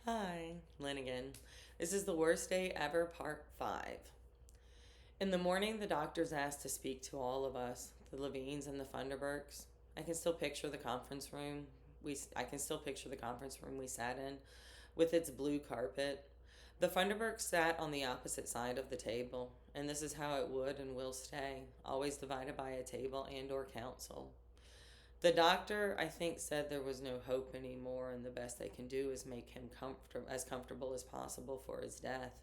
Hi, Lynn again. This is the worst day ever, part 5. In the morning, the doctors asked to speak to all of us, the Levines and the Funderburks. I can still picture the conference room. I can still picture the conference room we sat in, with its blue carpet. The Funderburks sat on the opposite side of the table, and this is how it would and will stay, always divided by a table and/or council. The doctor, I think, said there was no hope anymore, and the best they can do is make him as comfortable as possible for his death.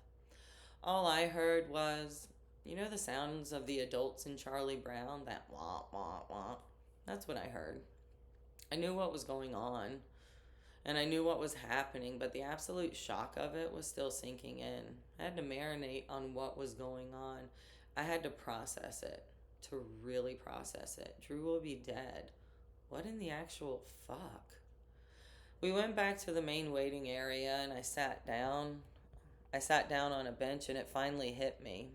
All I heard was, the sounds of the adults in Charlie Brown, that wah, wah, wah. That's what I heard. I knew what was going on, and I knew what was happening, but the absolute shock of it was still sinking in. I had to marinate on what was going on. I had to process it, to really process it. Drew will be dead. What in the actual fuck? We went back to the main waiting area and I sat down. I sat down on a bench and it finally hit me.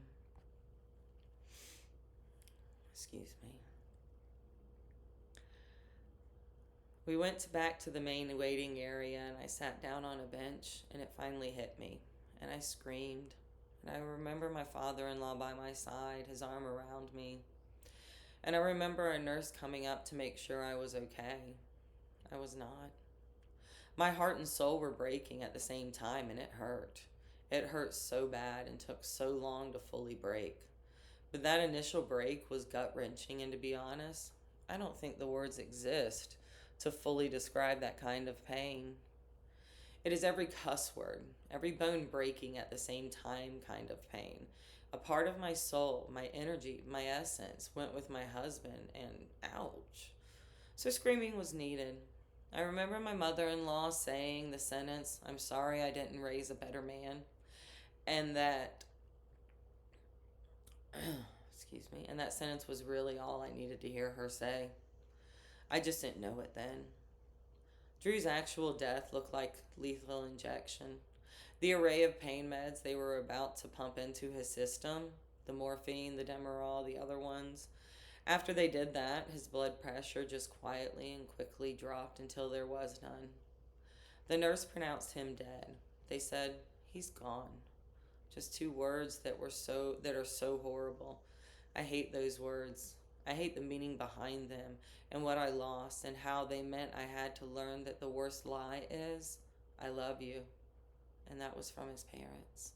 Excuse me. We went back to the main waiting area and I sat down on a bench and it finally hit me. And I screamed. And I remember my father-in-law by my side, his arm around me. And I remember a nurse coming up to make sure I was okay. I was not. My heart and soul were breaking at the same time, and it hurt. It hurt so bad and took so long to fully break. But that initial break was gut-wrenching, and to be honest, I don't think the words exist to fully describe that kind of pain. It is every cuss word, every bone breaking at the same time kind of pain. A part of my soul, my energy, my essence went with my husband, and ouch. So screaming was needed. I remember my mother-in-law saying the sentence, "I'm sorry I didn't raise a better man," and that, excuse me, and that sentence was really all I needed to hear her say. I just didn't know it then. Drew's actual death looked like lethal injection. The array of pain meds they were about to pump into his system, the morphine, the Demerol, the other ones, after they did that, his blood pressure just quietly and quickly dropped until there was none. The nurse pronounced him dead. They said, "He's gone." Just two words that are so horrible. I hate those words. I hate the meaning behind them and what I lost and how they meant I had to learn that the worst lie is, "I love you." And that was from his parents.